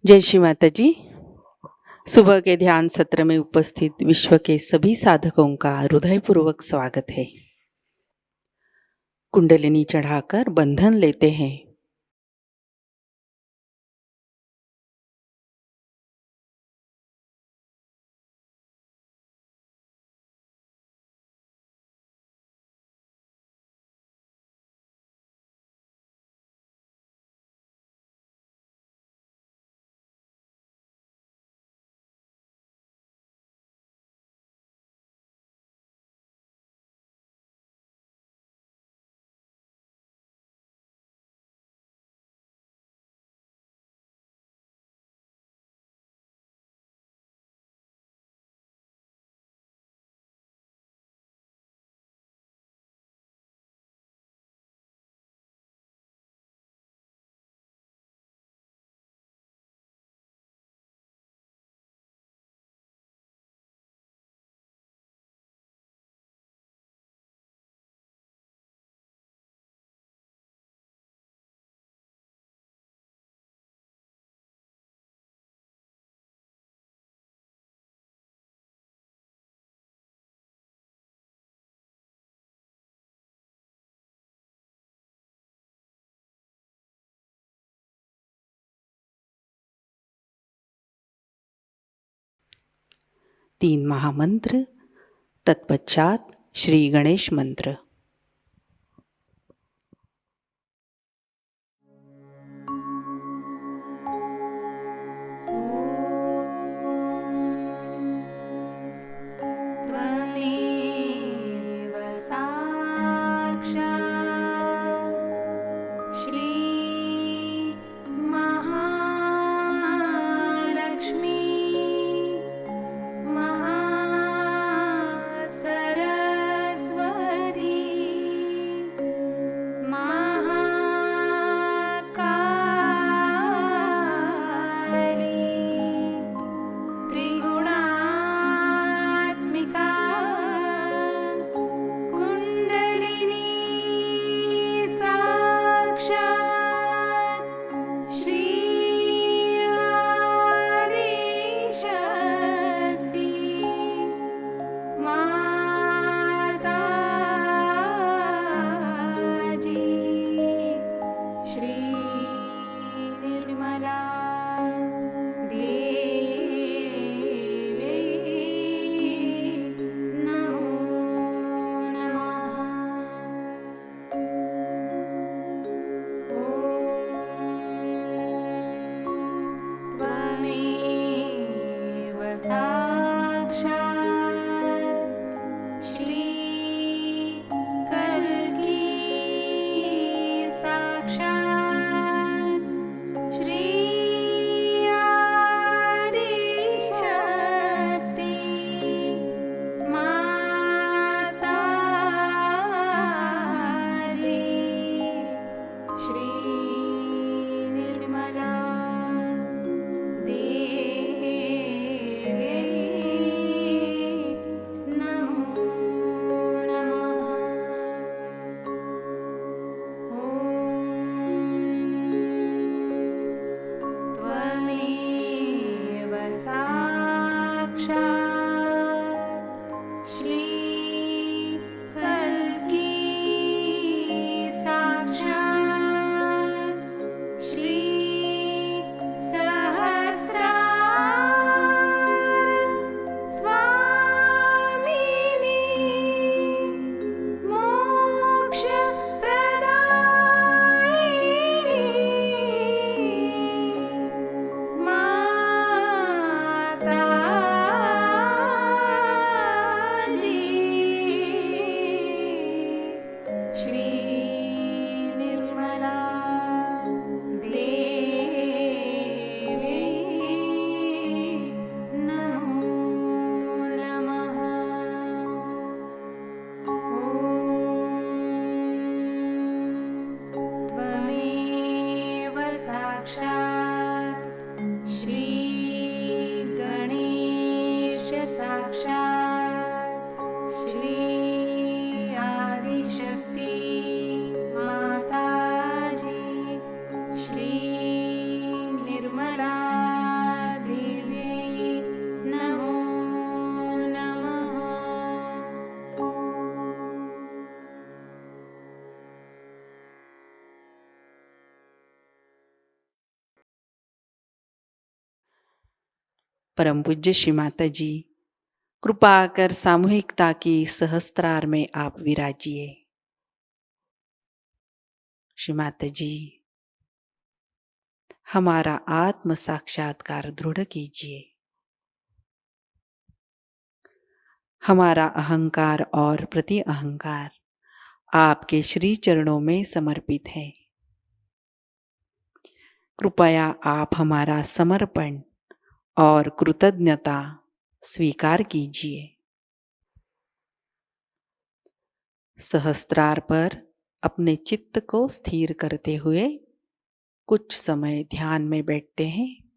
जय श्री माताजी। सुबह के ध्यान सत्र में उपस्थित विश्व के सभी साधकों का हृदयपूर्वक स्वागत है। कुंडलिनी चढ़ाकर बंधन लेते हैं। तीन महामंत्र, तत्पश्चात श्री गणेश मंत्र। सरस्वती परम पूज्य श्री माताजी, कृपा कर सामूहिकता की सहस्त्रार में आप विराजिए। श्री माताजी, हमारा आत्म साक्षात्कार दृढ़ कीजिए। हमारा अहंकार और प्रति अहंकार आपके श्री चरणों में समर्पित है। कृपया आप हमारा समर्पण और कृतज्ञता स्वीकार कीजिए। सहस्त्रार पर अपने चित्त को स्थिर करते हुए कुछ समय ध्यान में बैठते हैं।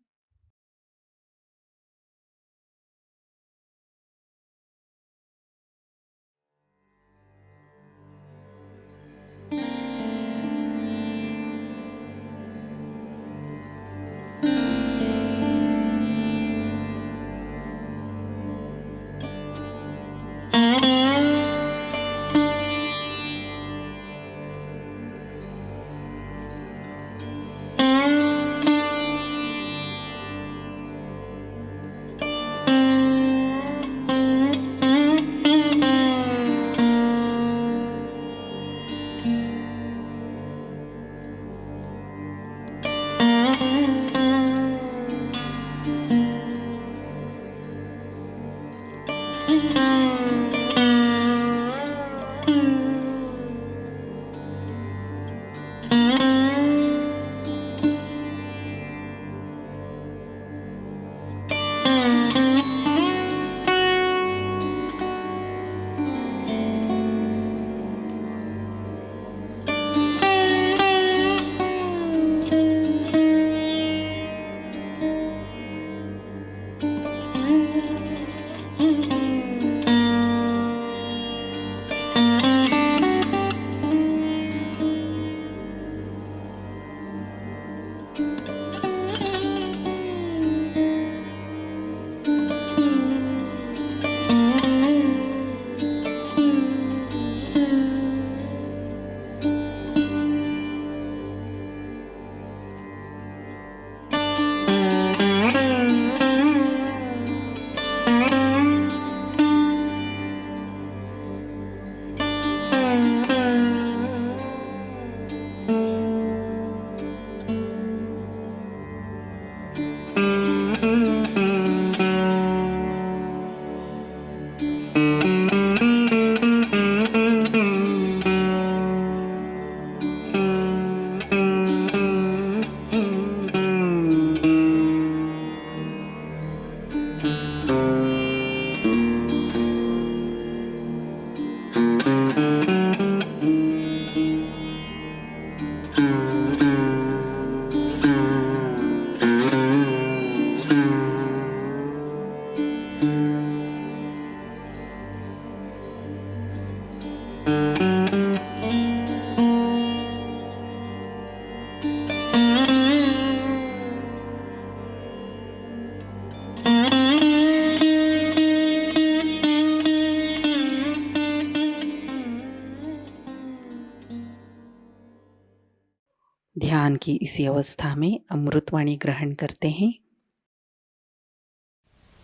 ध्यान की इसी अवस्था में अमृतवाणी ग्रहण करते हैं।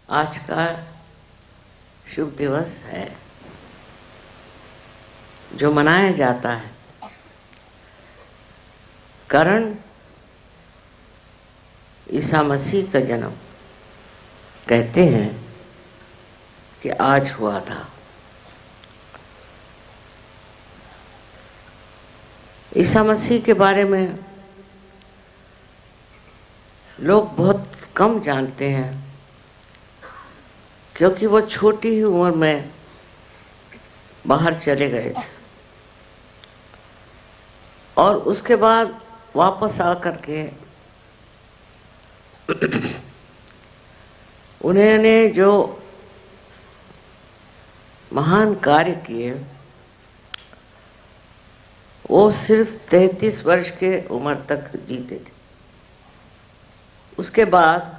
आज का शुभ दिवस है जो मनाया जाता है। कारण ईसा मसीह का जन्म कहते हैं कि आज हुआ था। ईसा मसीह के बारे में लोग बहुत कम जानते हैं, क्योंकि वो छोटी ही उम्र में बाहर चले गए थे और उसके बाद वापस आकर के उन्होंने जो महान कार्य किए वो सिर्फ 33 वर्ष के उम्र तक जीते थे। उसके बाद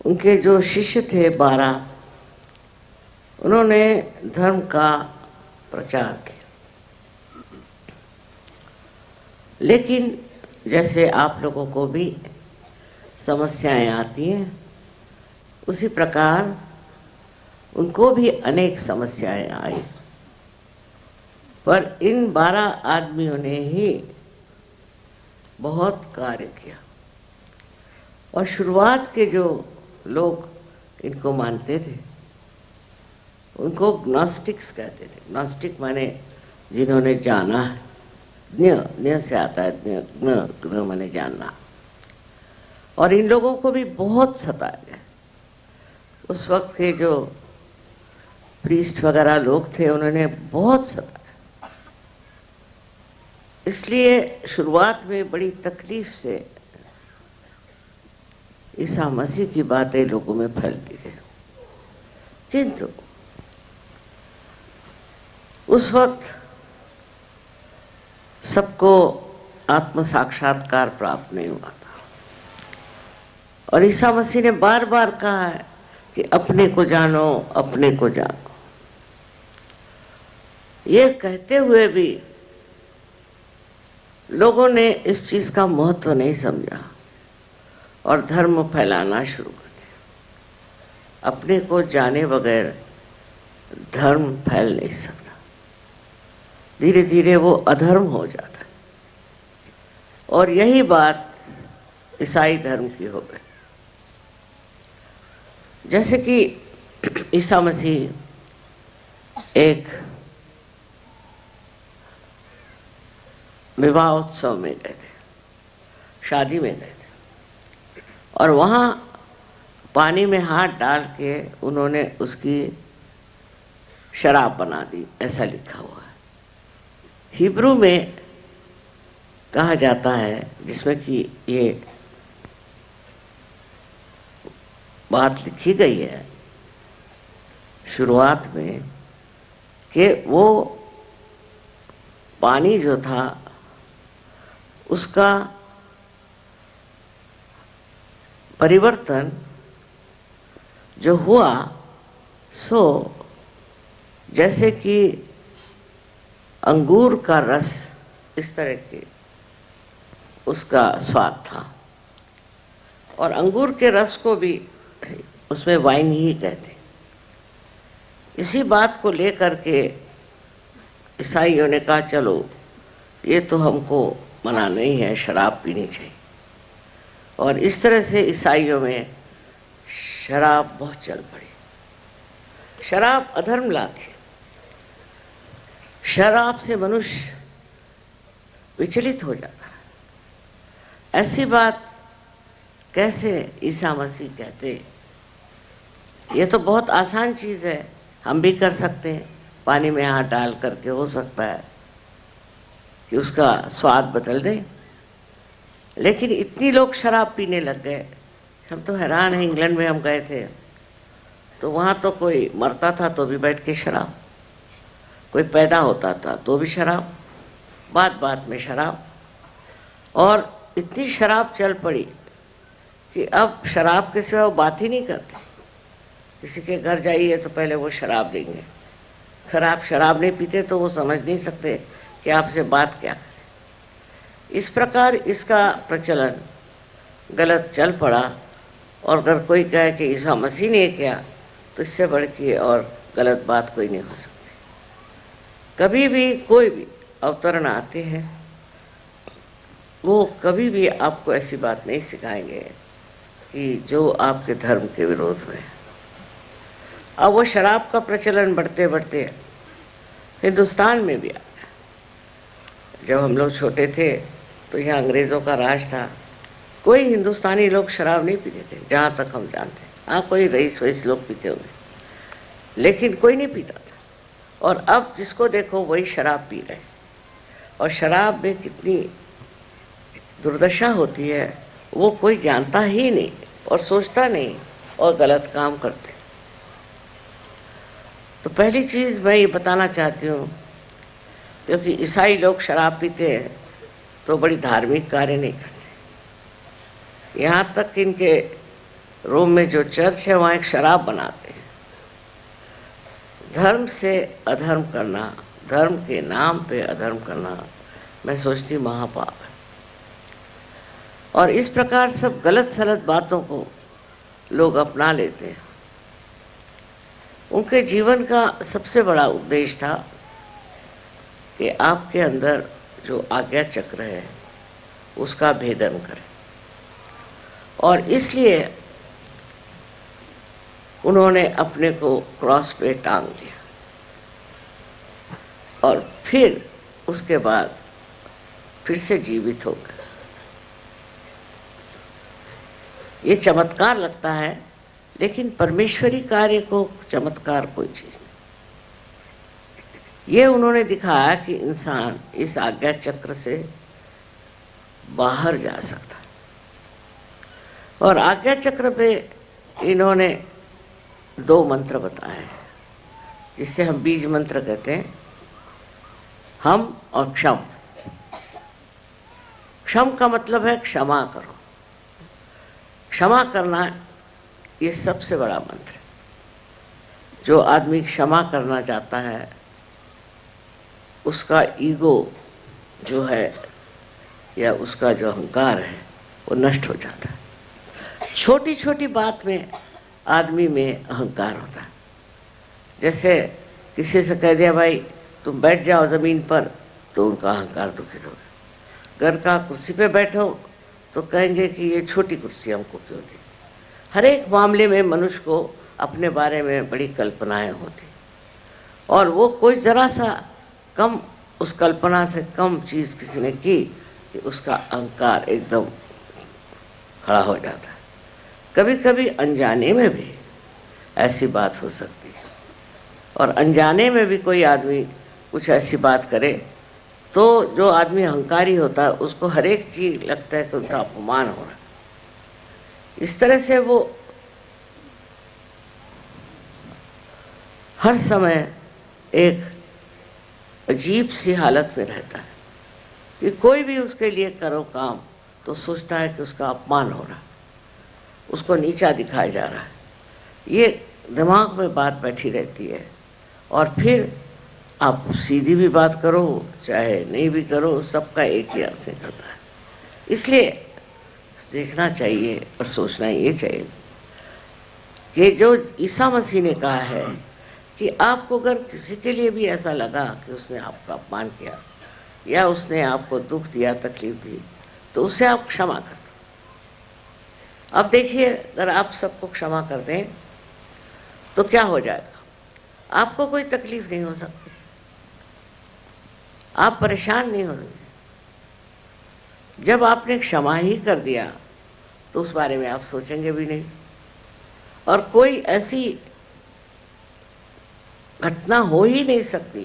उनके जो शिष्य थे 12, उन्होंने धर्म का प्रचार किया। लेकिन जैसे आप लोगों को भी समस्याएं आती हैं, उसी प्रकार उनको भी अनेक समस्याएं आई। पर इन 12 आदमियों ने ही बहुत कार्य किया। और शुरुआत के जो लोग इनको मानते थे उनको ग्नोस्टिक्स कहते थे। ग्नोस्टिक माने जिन्होंने जाना है। ज्ञ से आता है, ज्ञ माने जानना। और इन लोगों को भी बहुत सताया गया। उस वक्त के जो प्रीस्ट वगैरह लोग थे उन्होंने बहुत सताया। इसलिए शुरुआत में बड़ी तकलीफ से ईसा मसीह की बातें लोगों में फैलती गई। किंतु उस वक्त सबको आत्म साक्षात्कार प्राप्त नहीं हुआ था। और ईसा मसीह ने बार बार कहा है कि अपने को जानो, अपने को जानो। ये कहते हुए भी लोगों ने इस चीज का महत्व नहीं समझा और धर्म फैलाना शुरू कर दिया। अपने को जाने बगैर धर्म फैल नहीं सकता। धीरे धीरे वो अधर्म हो जाता है। और यही बात ईसाई धर्म की हो गई। जैसे कि ईसा मसीह एक विवाह उत्सव में गए थे, शादी में गए थे, और वहाँ पानी में हाथ डाल के उन्होंने उसकी शराब बना दी, ऐसा लिखा हुआ है। हिब्रू में कहा जाता है, जिसमें कि ये बात लिखी गई है शुरुआत में, कि वो पानी जो था उसका परिवर्तन जो हुआ सो जैसे कि अंगूर का रस, इस तरह के उसका स्वाद था। और अंगूर के रस को भी उसमें वाइन ही कहते। इसी बात को लेकर के ईसाइयों ने कहा चलो ये तो हमको मना नहीं है, शराब पीनी चाहिए। और इस तरह से ईसाइयों में शराब बहुत चल पड़ी। शराब अधर्म लाती है। शराब से मनुष्य विचलित हो जाता है। ऐसी बात कैसे ईसा मसीह कहते? ये तो बहुत आसान चीज़ है, हम भी कर सकते हैं। पानी में हाथ डाल करके हो सकता है कि उसका स्वाद बदल दे। लेकिन इतनी लोग शराब पीने लग गए, हम तो हैरान हैं। इंग्लैंड में हम गए थे तो वहाँ तो कोई मरता था तो भी बैठ के शराब, कोई पैदा होता था तो भी शराब, बात बात में शराब। और इतनी शराब चल पड़ी कि अब शराब के सिवा वो बात ही नहीं करते। किसी के घर जाइए तो पहले वो शराब देंगे। खराब शराब नहीं पीते तो वो समझ नहीं सकते कि आपसे बात क्या करें। इस प्रकार इसका प्रचलन गलत चल पड़ा। और अगर कोई कहे कि ईसा मसीह ने किया तो इससे बढ़ के और गलत बात कोई नहीं हो सकती। कभी भी कोई भी अवतरण आते हैं वो कभी भी आपको ऐसी बात नहीं सिखाएंगे कि जो आपके धर्म के विरोध में है। अब वो शराब का प्रचलन बढ़ते बढ़ते हिंदुस्तान में भी आ गया। जब हम लोग छोटे थे तो यहाँ अंग्रेज़ों का राज था, कोई हिंदुस्तानी लोग शराब नहीं पीते थे जहाँ तक हम जानते हैं। हाँ, कोई रईस वईस लोग पीते होंगे, लेकिन कोई नहीं पीता था। और अब जिसको देखो वही शराब पी रहे। और शराब में कितनी दुर्दशा होती है वो कोई जानता ही नहीं और सोचता नहीं और गलत काम करते। तो पहली चीज़ मैं ये बताना चाहती हूँ, क्योंकि ईसाई लोग शराब पीते हैं तो बड़ी धार्मिक कार्य नहीं करते। यहाँ तक कि इनके रोम में जो चर्च है वहाँ एक शराब बनाते हैं। धर्म से अधर्म करना, धर्म के नाम पे अधर्म करना, मैं सोचती महापाप है। और इस प्रकार सब गलत सलत बातों को लोग अपना लेते हैं। उनके जीवन का सबसे बड़ा उद्देश्य था कि आपके अंदर जो आज्ञा चक्र है उसका भेदन करें, और इसलिए उन्होंने अपने को क्रॉस पे टांग लिया और फिर उसके बाद फिर से जीवित हो गए। ये चमत्कार लगता है, लेकिन परमेश्वरी कार्य को चमत्कार कोई चीज नहीं। ये उन्होंने दिखाया कि इंसान इस आज्ञा चक्र से बाहर जा सकता है। और आज्ञा चक्र पे इन्होंने 2 मंत्र बताए हैं, जिससे हम बीज मंत्र कहते हैं, हम और क्षम। क्षम का मतलब है क्षमा करो। क्षमा करना ये सबसे बड़ा मंत्र है। जो आदमी क्षमा करना चाहता है उसका ईगो जो है या उसका जो अहंकार है वो नष्ट हो जाता है। छोटी छोटी बात में आदमी में अहंकार होता है। जैसे किसी से कह दिया भाई तुम बैठ जाओ ज़मीन पर, तो उनका अहंकार दुखित हो गया। घर का कुर्सी पे बैठो तो कहेंगे कि ये छोटी कुर्सी हमको क्यों दी। हर एक मामले में मनुष्य को अपने बारे में बड़ी कल्पनाएं होती, और वो कोई ज़रा सा कम, उस कल्पना से कम चीज़ किसी ने की कि उसका अहंकार एकदम खड़ा हो जाता है। कभी कभी अनजाने में भी ऐसी बात हो सकती है, और अनजाने में भी कोई आदमी कुछ ऐसी बात करे तो जो आदमी अहंकारी होता है उसको हर एक चीज लगता है कि उनका अपमान हो रहा है। इस तरह से वो हर समय एक अजीब सी हालत में रहता है कि कोई भी उसके लिए करो काम तो सोचता है कि उसका अपमान हो रहा है, उसको नीचा दिखाया जा रहा है। ये दिमाग में बात बैठी रहती है, और फिर आप सीधी भी बात करो चाहे नहीं भी करो, सबका एक ही अर्थ निकलता है। इसलिए देखना चाहिए और सोचना ये चाहिए कि जो ईसा मसीह ने कहा है कि आपको अगर किसी के लिए भी ऐसा लगा कि उसने आपका अपमान किया या उसने आपको दुख दिया, तकलीफ दी, तो उसे आप क्षमा कर दो। अब देखिए, अगर आप सबको क्षमा कर दें तो क्या हो जाएगा? आपको कोई तकलीफ नहीं हो सकती, आप परेशान नहीं होंगे। जब आपने क्षमा ही कर दिया तो उस बारे में आप सोचेंगे भी नहीं, और कोई ऐसी घटना हो ही नहीं सकती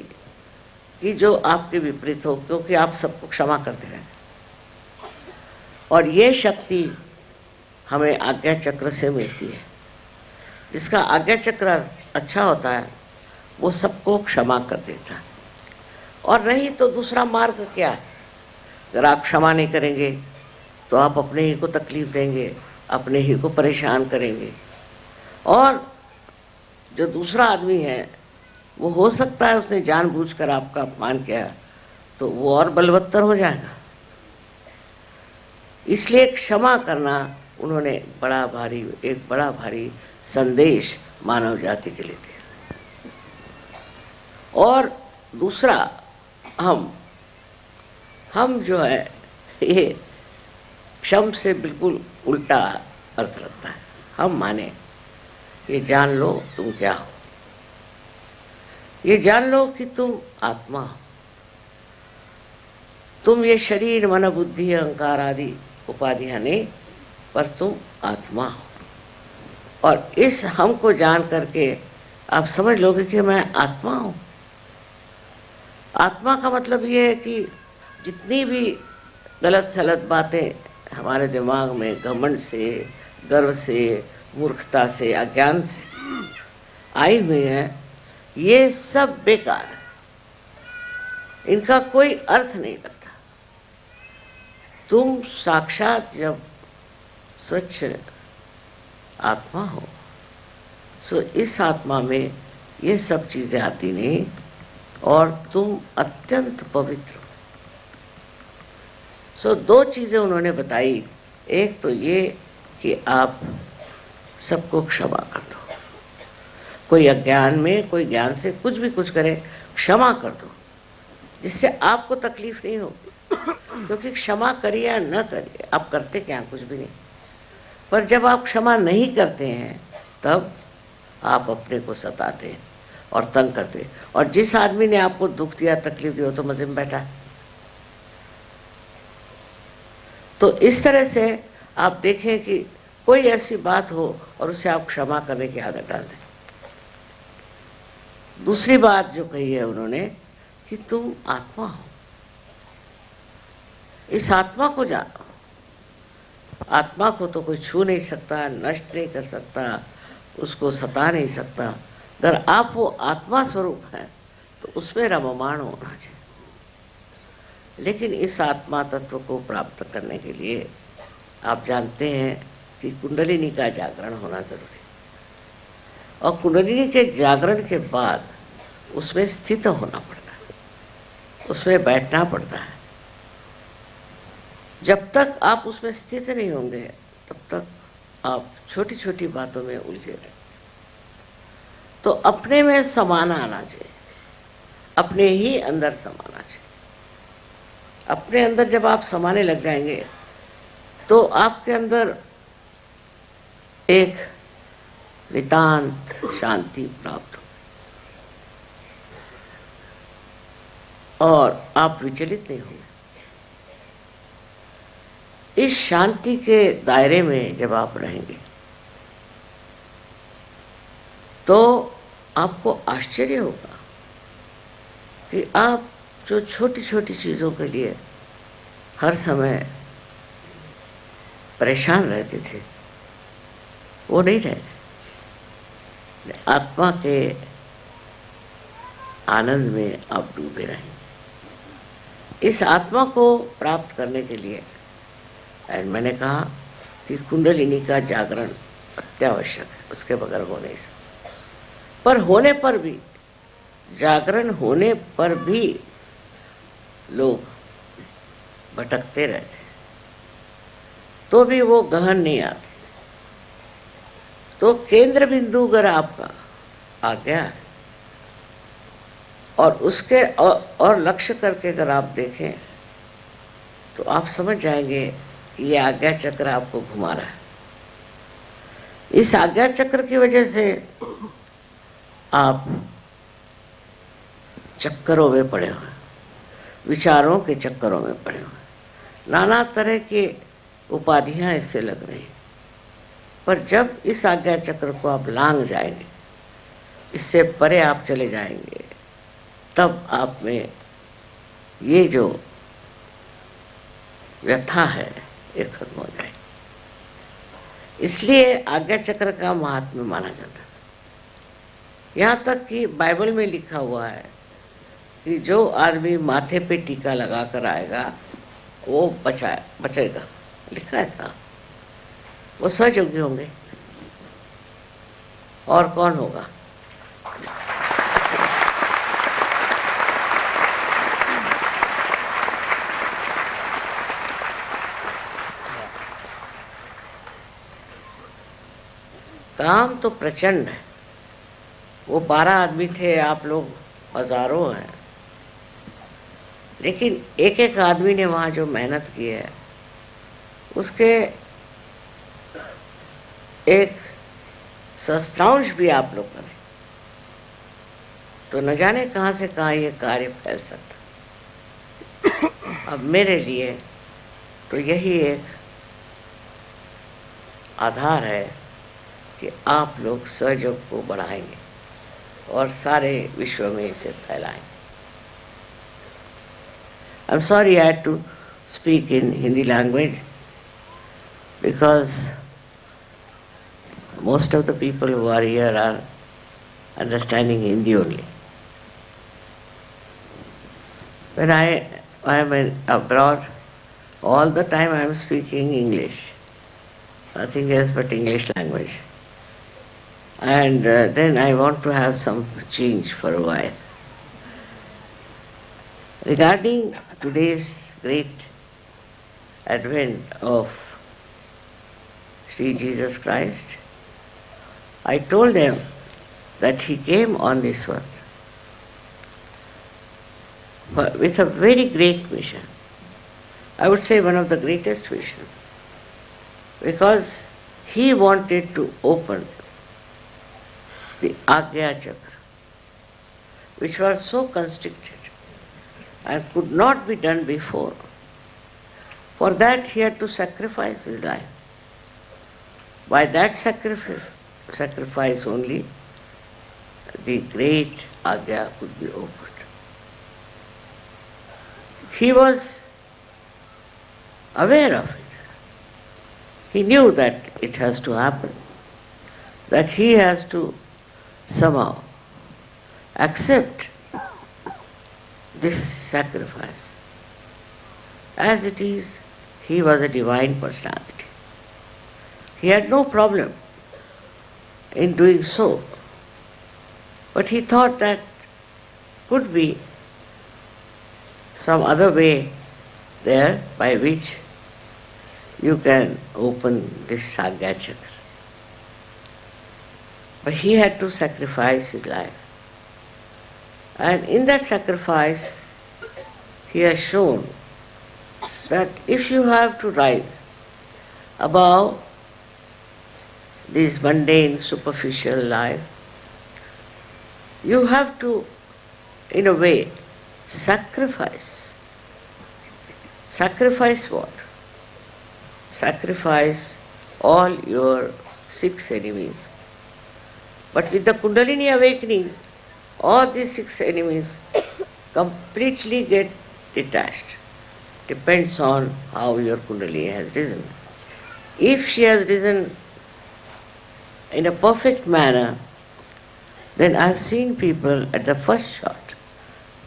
कि जो आपके विपरीत हो, क्योंकि आप सबको क्षमा करते हैं। और ये शक्ति हमें आज्ञा चक्र से मिलती है। जिसका आज्ञा चक्र अच्छा होता है वो सबको क्षमा कर देता है। और नहीं तो दूसरा मार्ग क्या है? अगर आप क्षमा नहीं करेंगे तो आप अपने ही को तकलीफ देंगे, अपने ही को परेशान करेंगे, और जो दूसरा आदमी है वो हो सकता है उसने जानबूझकर आपका अपमान किया तो वो और बलवत्तर हो जाएगा। इसलिए क्षमा करना उन्होंने एक बड़ा भारी संदेश मानव जाति के लिए दिया। और दूसरा, हम जो है ये क्षम से बिल्कुल उल्टा अर्थ रखता है। हम माने ये जान लो तुम क्या हो, ये जान लो कि तुम आत्मा हो। तुम ये शरीर, मन, बुद्धि, अहंकार आदि उपाधियां नहीं, पर तुम आत्मा हो। और इस हम को जान करके आप समझ लोगे कि मैं आत्मा हूं। आत्मा का मतलब ये है कि जितनी भी गलत सलत बातें हमारे दिमाग में घमंड से, गर्व से, मूर्खता से, अज्ञान से आई हुई है, ये सब बेकार है, इनका कोई अर्थ नहीं लगता। तुम साक्षात जब स्वच्छ आत्मा हो, सो इस आत्मा में ये सब चीजें आती नहीं, और तुम अत्यंत पवित्र हो। सो 2 चीजें उन्होंने बताई एक तो ये कि आप सबको क्षमा कर दो। कोई अज्ञान में, कोई ज्ञान से कुछ भी कुछ करे, क्षमा कर दो, जिससे आपको तकलीफ नहीं होगी। क्योंकि क्षमा करिए या न करिए, आप करते क्या, कुछ भी नहीं। पर जब आप क्षमा नहीं करते हैं तब आप अपने को सताते हैं और तंग करते हैं। और जिस आदमी ने आपको दुख दिया, तकलीफ दी, वो तो मजे में बैठा है। तो इस तरह से आप देखें कि कोई ऐसी बात हो और उसे आप क्षमा करने की आदत डाल दें। दूसरी बात जो कही है उन्होंने कि तुम आत्मा हो, इस आत्मा को जानो। आत्मा को तो कोई छू नहीं सकता, नष्ट नहीं कर सकता, उसको सता नहीं सकता। अगर आप वो आत्मा स्वरूप हैं तो उसमें रममाण होना चाहिए। लेकिन इस आत्मा तत्व को प्राप्त करने के लिए आप जानते हैं कि कुंडलिनी का जागरण होना जरूरी है। और कुंडलिनी के जागरण के बाद उसमें स्थित होना पड़ता है, उसमें बैठना पड़ता है। जब तक आप उसमें स्थित नहीं होंगे तब तक आप छोटी छोटी बातों में उलझे रहेंगे। तो अपने में समाना आना चाहिए, अपने ही अंदर समाना चाहिए। अपने अंदर जब आप समाने लग जाएंगे तो आपके अंदर एक नितांत शांति प्राप्त हो और आप विचलित नहीं होंगे। इस शांति के दायरे में जब आप रहेंगे तो आपको आश्चर्य होगा कि आप जो छोटी छोटी चीज़ों के लिए हर समय परेशान रहते थे वो नहीं रहे। आत्मा के आनंद में आप डूबे रहेंगे। इस आत्मा को प्राप्त करने के लिए मैंने कहा कि कुंडलिनी का जागरण अत्यावश्यक है, उसके बगैर हो नहीं सकता। पर होने पर भी, जागरण होने पर भी लोग भटकते रहते, तो भी वो गहन नहीं आते। तो केंद्र बिंदु अगर आपका आ गया है और उसके और लक्ष्य करके अगर आप देखें तो आप समझ जाएंगे कि ये आज्ञा चक्र आपको घुमा रहा है। इस आज्ञा चक्र की वजह से आप चक्करों में पड़े हुए, विचारों के चक्करों में पड़े हुए, नाना तरह के उपाधियां इससे लग रही। पर जब इस आज्ञा चक्र को आप लांघ जाएंगे, इससे परे आप चले जाएंगे, तब आप में ये जो व्यथा है ये खत्म हो जाएगी। इसलिए आज्ञा चक्र का महात्म्य माना जाता है। यहाँ तक कि बाइबल में लिखा हुआ है कि जो आदमी माथे पे टीका लगा कर आएगा वो बचेगा। लिखा है साहब, वो सहयोगी होंगे। और कौन होगा? काम तो प्रचंड है। वो 12 आदमी थे, आप लोग हजारों हैं, लेकिन एक एक आदमी ने वहां जो मेहनत की है उसके एक सहस्त्रांश भी आप लोग करें तो न जाने कहां से कहां ये कार्य फैल सकता। अब मेरे लिए तो यही एक आधार है कि आप लोग सहयोग को बढ़ाएंगे और सारे विश्व में इसे फैलाएंगे। I'm sorry I had to speak in Hindi language because most of the people who are here are understanding Hindi only. When I am abroad, all the time I am speaking English, nothing else but English language. And then I want to have some change for a while. Regarding today's great advent of Shri Jesus Christ, I told them that he came on this earth with a very great mission. I would say one of the greatest visions, because he wanted to open the Agya Chakra, which was so constricted and could not be done before. For that he had to sacrifice his life. By that sacrifice only, the great Agya could be opened. He was aware of it. He knew that it has to happen, that he has to somehow accept this sacrifice. As it is, he was a divine personality. He had no problem in doing so, but he thought that could be some other way there by which you can open this Sahajayoga Chakra. But he had to sacrifice his life. And in that sacrifice, he has shown that if you have to rise above this mundane, superficial life, you have to, in a way, sacrifice. Sacrifice what? Sacrifice all your 6 enemies. But with the Kundalini awakening, all these 6 enemies completely get detached. Depends on how your Kundalini has risen. If she has risen in a perfect manner, then I have seen people at the first shot,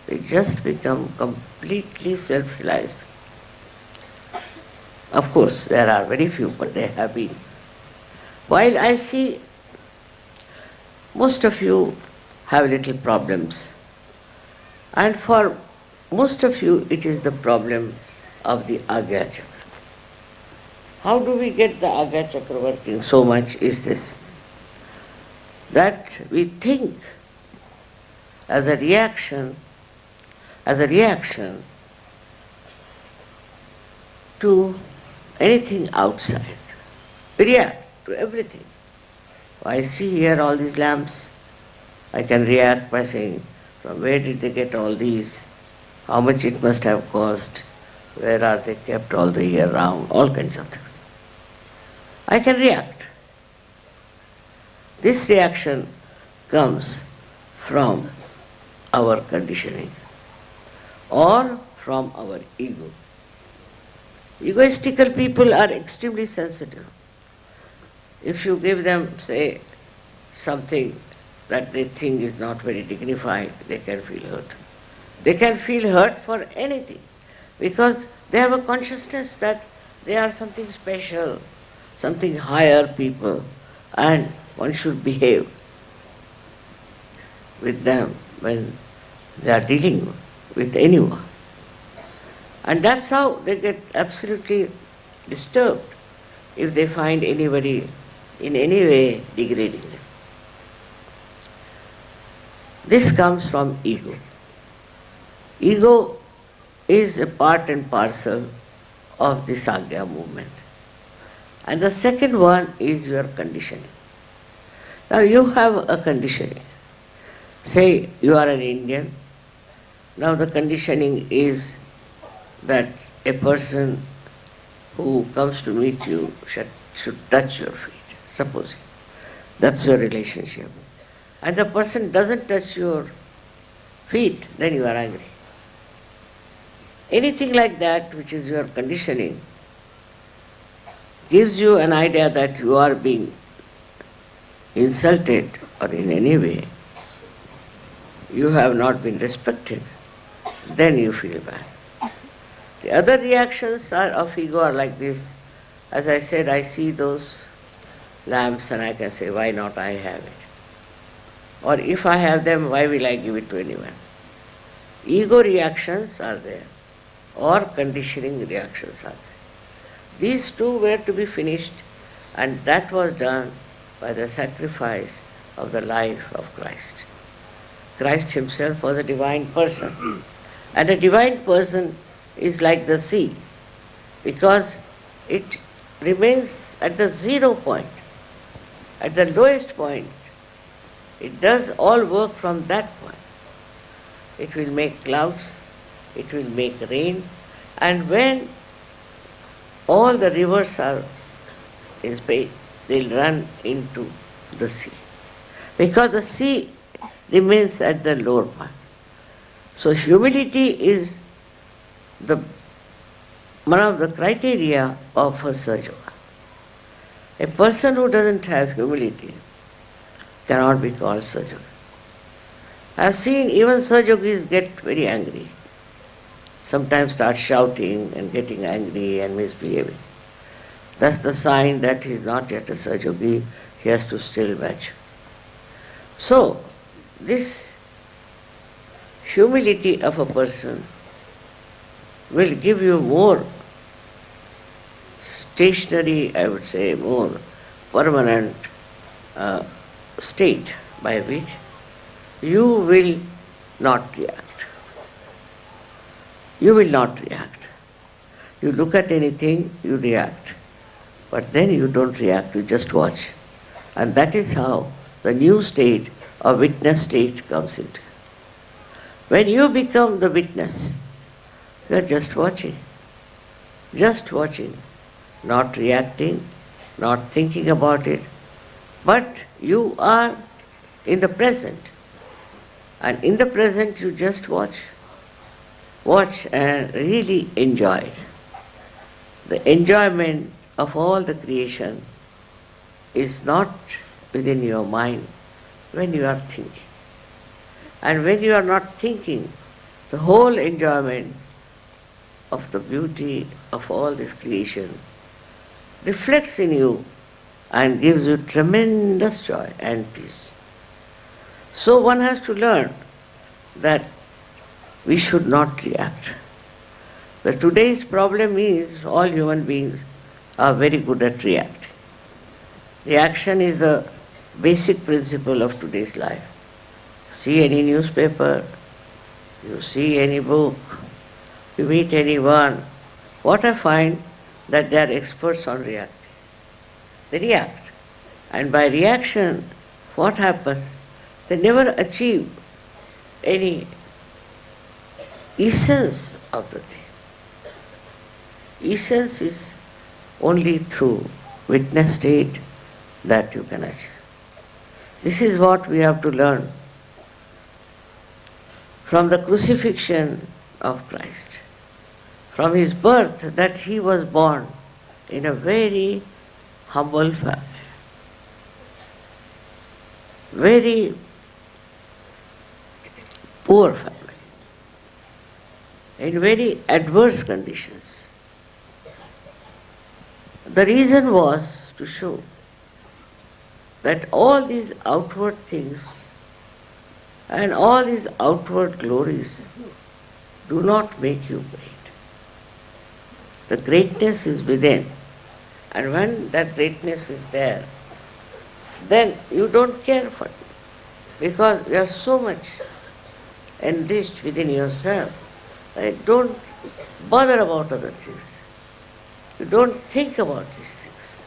they just become completely self-realized. Of course, there are very few, but they have been. While I see most of you have little problems, and for most of you it is the problem of the Agya Chakra. How do we get the Agya Chakra working so much is this, that we think as a reaction to anything outside. We react to everything. I see here all these lamps. I can react by saying, from where did they get all these? How much it must have cost? Where are they kept all the year round? All kinds of things. I can react. This reaction comes from our conditioning or from our ego. Egoistical people are extremely sensitive. If you give them, say, something that they think is not very dignified, they can feel hurt. They can feel hurt for anything, because they have a consciousness that they are something special, something higher people, and one should behave with them when they are dealing with anyone. And that's how they get absolutely disturbed if they find anybody in any way degrading them. This comes from ego. Ego is a part and parcel of the Sangha movement. And the second one is your conditioning. Now you have a conditioning. Say you are an Indian. Now the conditioning is that a person who comes to meet you should touch your feet, supposing. That's your relationship. And the person doesn't touch your feet, then you are angry. Anything like that, which is your conditioning, gives you an idea that you are being insulted or in any way you have not been respected, then you feel bad. The other reactions of ego are like this. As I said, I see those lamps and I can say, why not I have it? Or if I have them, why will I give it to anyone? Ego reactions are there, or conditioning reactions are there. These two were to be finished, And that was done by the sacrifice of the life of Christ. Christ himself was a divine person. And a divine person is like the sea, because it remains at the 0 point, at the lowest point. It does all work from that point. It will make clouds, it will make rain, and when all the rivers are in space, they'll run into the sea. Because the sea remains at the lower point. So humility is one of the criteria of a Sahajayoga. A person who doesn't have humility cannot be called Sahajayoga. I have seen even Sahajayogis get very angry. Sometimes start shouting and getting angry and misbehaving. That's the sign that he is not yet a Sahajayogi, he has to still match. So, this humility of a person will give you more stationary, I would say, more permanent state by which you will not react. You will not react. You look at anything, you react. But then you don't react, you just watch. And that is how the new state or witness state comes into. When you become the witness, you are just watching, not reacting, not thinking about it, but you are in the present. And in the present you just watch and really enjoy it. The enjoyment of all the creation is not within your mind when you are thinking. And when you are not thinking, the whole enjoyment of the beauty of all this creation reflects in you and gives you tremendous joy and peace. So one has to learn that we should not react. The today's problem is all human beings are very good at reacting. Reaction is the basic principle of today's life. See any newspaper, you see any book, you meet anyone, what I find that they are experts on reacting. They react. And by reaction, what happens? They never achieve any essence of the thing. Essence is only through witness state that you can achieve. This is what we have to learn from the crucifixion of Christ, from his birth, that he was born in a very humble family, very poor family, in very adverse conditions. The reason was to show that all these outward things and all these outward glories do not make you great. The greatness is within. And when that greatness is there, then you don't care for it. Because you are so much enriched within yourself that you don't bother about other things. You don't think about these things.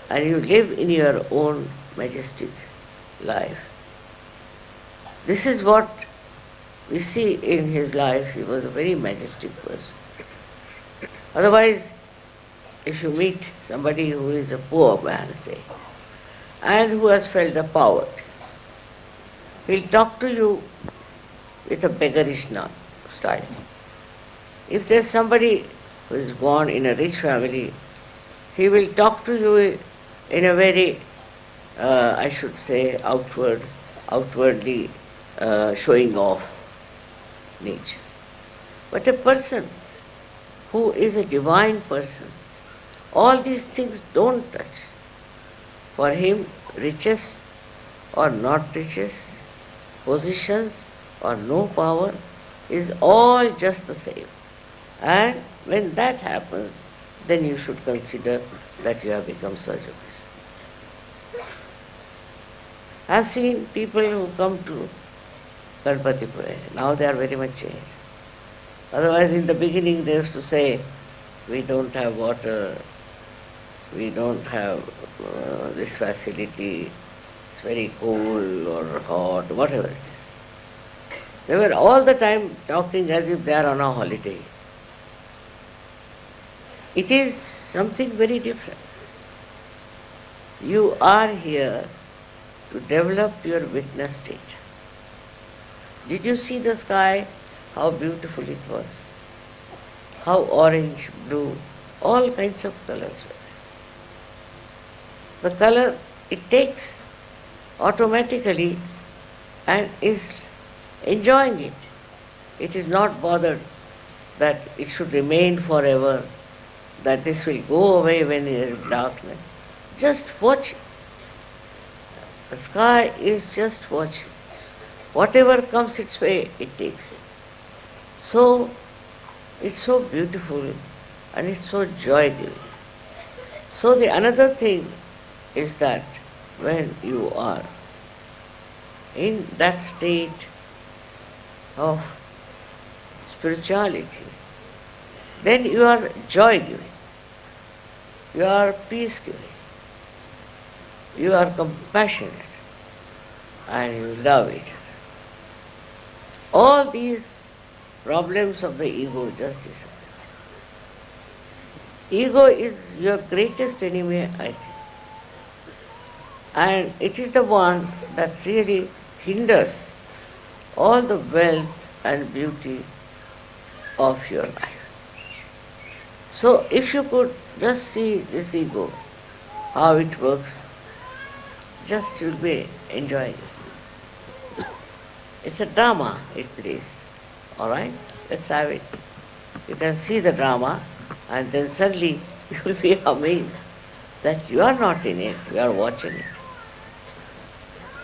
And you live in your own majestic life. This is what we see in his life. He was a very majestic person. Otherwise, if you meet somebody who is a poor man, say, and who has felt the poverty, he'll talk to you with a beggarish style. If there's somebody who is born in a rich family, he will talk to you in a very, I should say, outwardly showing off nature. But a person who is a divine person, all these things don't touch. For him, riches or not riches, positions or no power is all just the same. And when that happens, then you should consider that you have become Sahajogis. I have seen people who come to Ganapatipule, now they are very much changed. Otherwise, in the beginning, they used to say, we don't have water, we don't have this facility, it's very cold or hot, whatever it is. They were all the time talking as if they are on a holiday. It is something very different. You are here to develop your witness state. Did you see the sky? How beautiful it was. How orange, blue, all kinds of colors were. The color, it takes automatically and is enjoying it. It is not bothered that it should remain forever, that this will go away when there is darkness. Just watch it. The sky is just watching. Whatever comes its way, it takes it. So, it's so beautiful and it's so joy-giving. So the another thing is that when you are in that state of spirituality, then you are joy-giving, you are peace-giving, you are compassionate, and you love each other. All these problems of the ego just disappear. Ego is your greatest enemy, I think. And it is the one that really hinders all the wealth and beauty of your life. So if you could just see this ego, how it works, just you'll be enjoying it. It's a drama it plays. Alright? Let's have it. You can see the drama and then suddenly you will be amazed that you are not in it, you are watching it.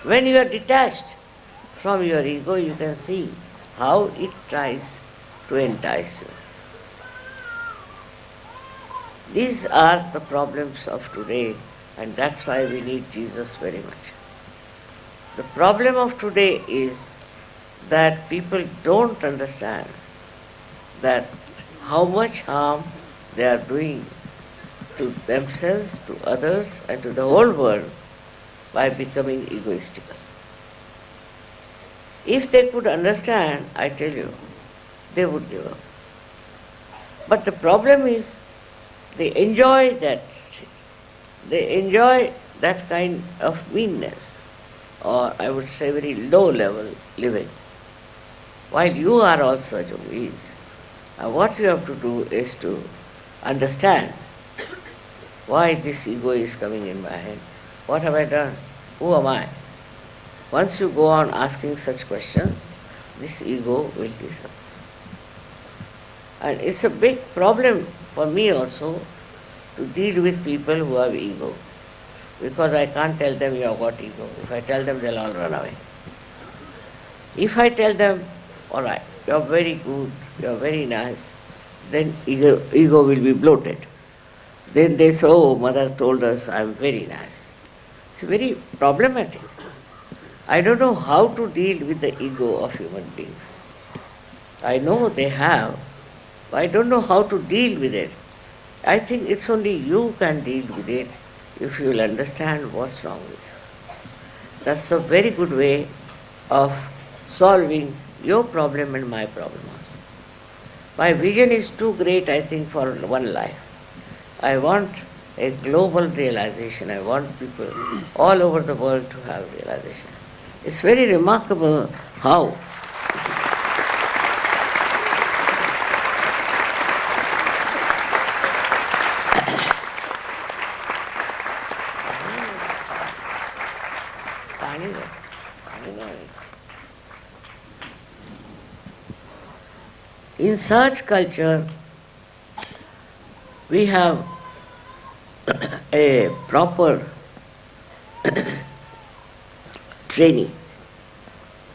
When you are detached from your ego, you can see how it tries to entice you. These are the problems of today, and that's why we need Jesus very much. The problem of today is that people don't understand that how much harm they are doing to themselves, to others, and to the whole world by becoming egoistical. If they could understand, I tell you, they would give up. But the problem is, they enjoy that. They enjoy that kind of meanness, or I would say very low level living. While you are also yogis, what you have to do is to understand why this ego is coming in my head. What have I done? Who am I? Once you go on asking such questions, this ego will disappear. And it's a big problem for me also to deal with people who have ego, because I can't tell them you have got ego. If I tell them, they'll all run away. If I tell them, all right, you are very good, you are very nice, then ego will be bloated. Then they say, oh, mother told us I am very nice. It's very problematic. I don't know how to deal with the ego of human beings. I know they have, but I don't know how to deal with it. I think it's only you can deal with it if you will understand what's wrong with you. That's a very good way of solving your problem and my problem also. My vision is too great, I think, for one life. I want a global realization. I want people all over the world to have realization. It's very remarkable how in such culture we have a proper training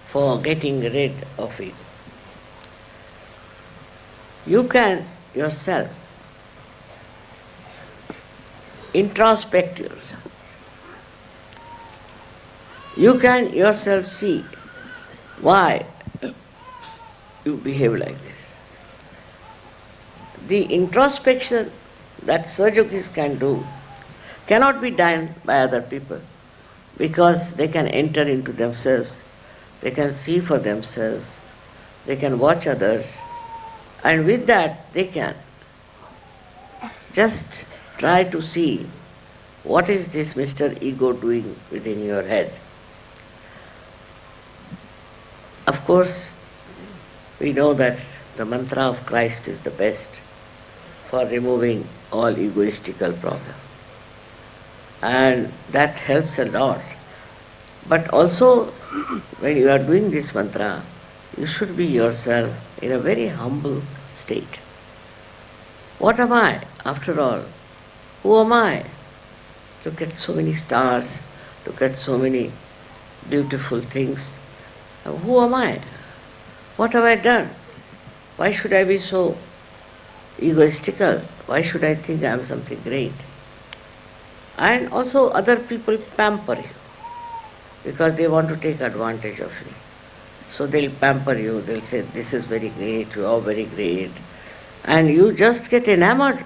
for getting rid of it. You can yourself introspect yourself. You can yourself see why you behave like this. The introspection that Sahajogis can do cannot be done by other people, because they can enter into themselves, they can see for themselves, they can watch others, and with that they can just try to see what is this Mr. Ego doing within your head. Of course, we know that the mantra of Christ is the best for removing all egoistical problems. And that helps a lot. But also, when you are doing this mantra, you should be yourself in a very humble state. What am I, after all? Who am I? Look at so many stars, look at so many beautiful things. Who am I? What have I done? Why should I be so egoistical? Why should I think I am something great? And also other people pamper you because they want to take advantage of you. So they'll pamper you, they'll say, this is very great, you are very great. And you just get enamored,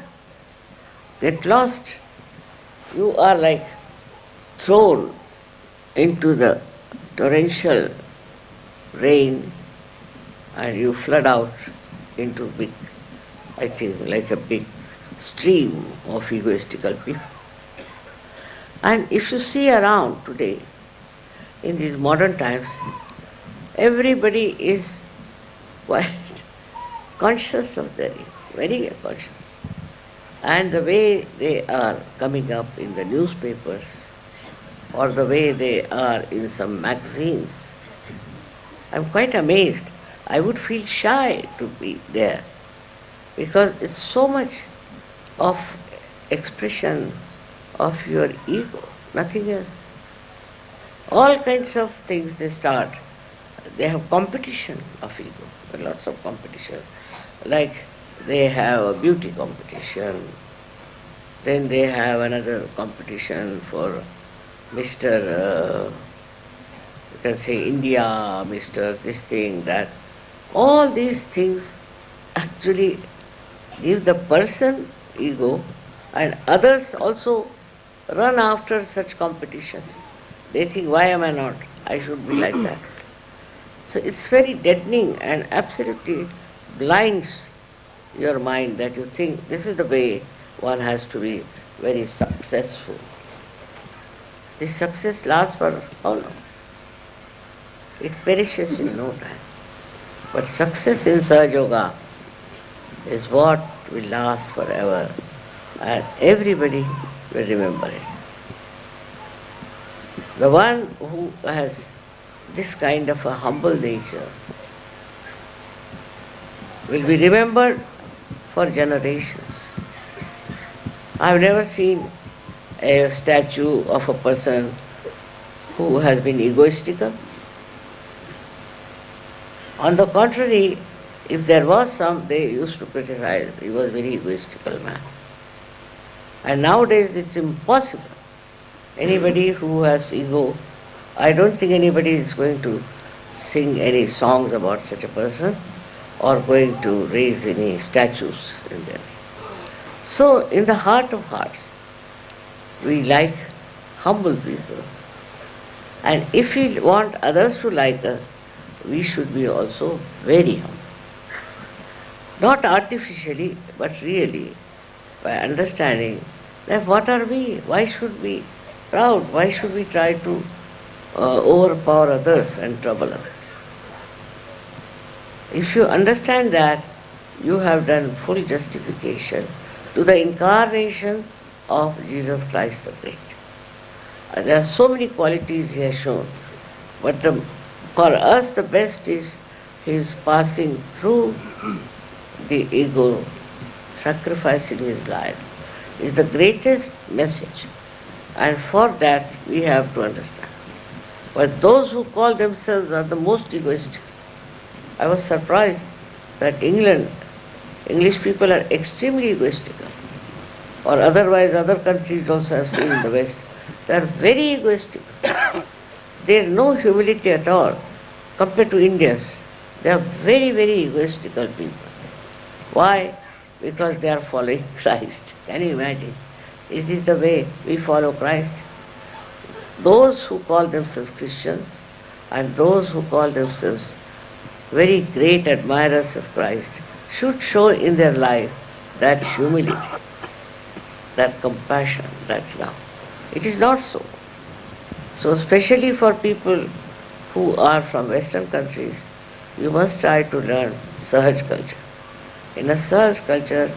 get lost. You are like thrown into the torrential rain and you flood out into big, I think, like a big stream of egoistical people. And if you see around today, in these modern times, everybody is quite conscious of their ego, very conscious. And the way they are coming up in the newspapers, or the way they are in some magazines, I'm quite amazed. I would feel shy to be there, because it's so much of expression of your ego, nothing else. All kinds of things they start. They have competition of ego, lots of competition. Like they have a beauty competition, then they have another competition for Mr. You can say India, Mr. this thing, that. All these things actually give the person ego, and others also run after such competitions. They think, why am I not? I should be like that. So it's very deadening and absolutely blinds your mind that you think this is the way one has to be very successful. This success lasts for how long? It perishes in no time. But success in Sahajayoga is what will last forever, and everybody will remember it. The one who has this kind of a humble nature will be remembered for generations. I've never seen a statue of a person who has been egoistical. On the contrary, if there was some, they used to criticize, he was a very egoistical man. And nowadays it's impossible. Anybody who has ego, I don't think anybody is going to sing any songs about such a person or going to raise any statues in there. So in the heart of hearts, we like humble people. And if we want others to like us, we should be also very humble. Not artificially, but really, by understanding that what are we? Why should we be proud? Why should we try to overpower others and trouble others? If you understand that, you have done full justification to the incarnation of Jesus Christ the Great. There are so many qualities he has shown, but for us the best is his passing through the ego, sacrificing his life, is the greatest message. And for that we have to understand. But those who call themselves are the most egoistic. I was surprised that English people are extremely egoistical. or otherwise other countries also have seen in the West, they are very egoistic. There is no humility at all compared to Indians. They are very, very egoistical people. Why? Because they are following Christ. Can you imagine? Is this the way we follow Christ? Those who call themselves Christians and those who call themselves very great admirers of Christ should show in their life that humility, that compassion, that love. It is not so. So especially for people who are from Western countries, you must try to learn Sahaj culture. In a Sahaj culture,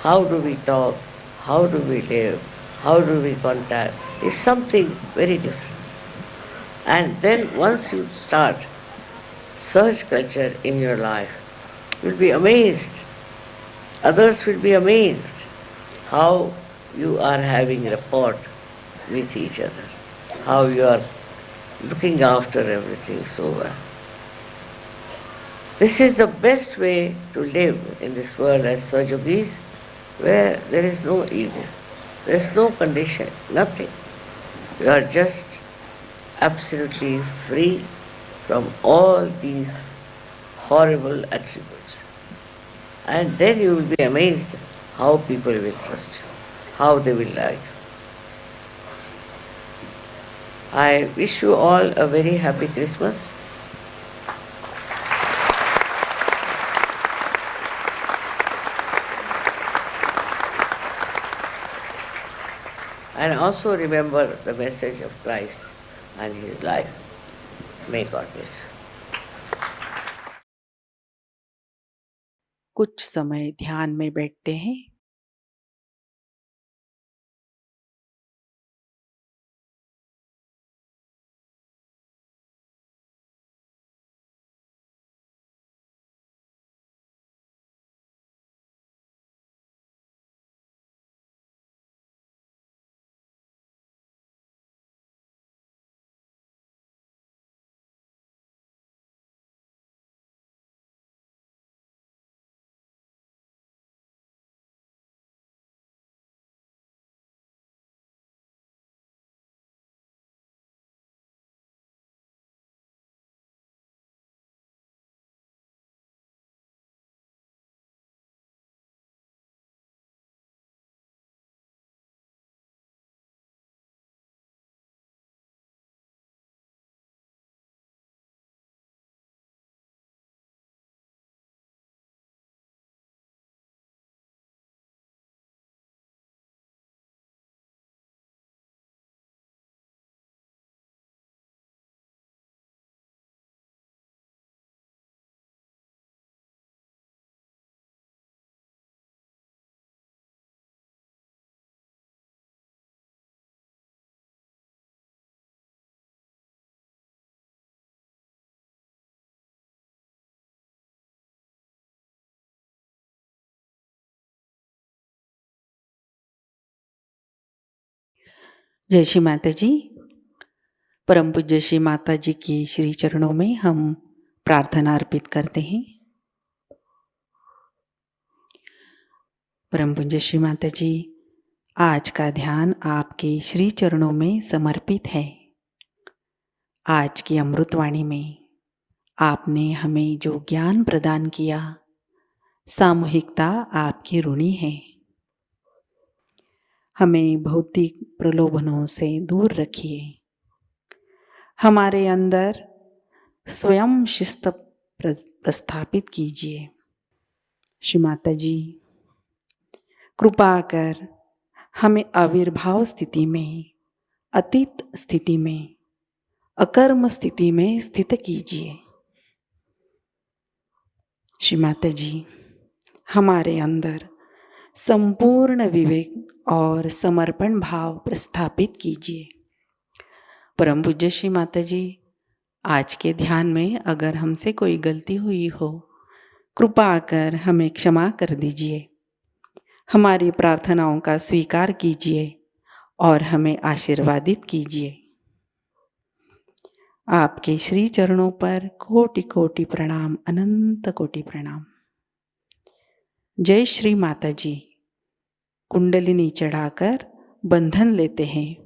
how do we talk, how do we live, how do we contact, is something very different. And then once you start Sahaj culture in your life, you'll be amazed. Others will be amazed how you are having rapport with each other, how you are looking after everything so well. This is the best way to live in this world as Sahajogis, where there is no ego, there is no condition, nothing. You are just absolutely free from all these horrible attributes. And then you will be amazed how people will trust you, how they will like you. I wish you all a very happy Christmas. And also remember the message of Christ and His life. May God bless you. कुछ समय ध्यान में बैठते हैं। जय श्री माता जी। परम पूज्य श्री माता जी की श्री चरणों में हम प्रार्थना अर्पित करते हैं। परम पूज्य श्री माता जी, आज का ध्यान आपके श्री चरणों में समर्पित है। आज की अमृतवाणी में आपने हमें जो ज्ञान प्रदान किया, सामूहिकता आपकी ऋणी है। हमें भौतिक प्रलोभनों से दूर रखिए। हमारे अंदर स्वयं शिस्त प्रस्थापित कीजिए। श्री माता जी, कृपा कर हमें आविर्भाव स्थिति में, अतीत स्थिति में, अकर्म स्थिति में स्थित कीजिए। श्री माता जी, हमारे अंदर संपूर्ण विवेक और समर्पण भाव प्रस्थापित कीजिए। परम पूज्य श्री माता जी, आज के ध्यान में अगर हमसे कोई गलती हुई हो, कृपा कर हमें क्षमा कर दीजिए। हमारी प्रार्थनाओं का स्वीकार कीजिए और हमें आशीर्वादित कीजिए। आपके श्री चरणों पर कोटि कोटि प्रणाम, अनंत कोटि प्रणाम। जय श्री माता जी। कुंडलिनी चढ़ाकर बंधन लेते हैं।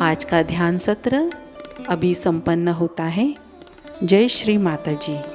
आज का ध्यान सत्र अभी संपन्न होता है। जय श्री माता जी।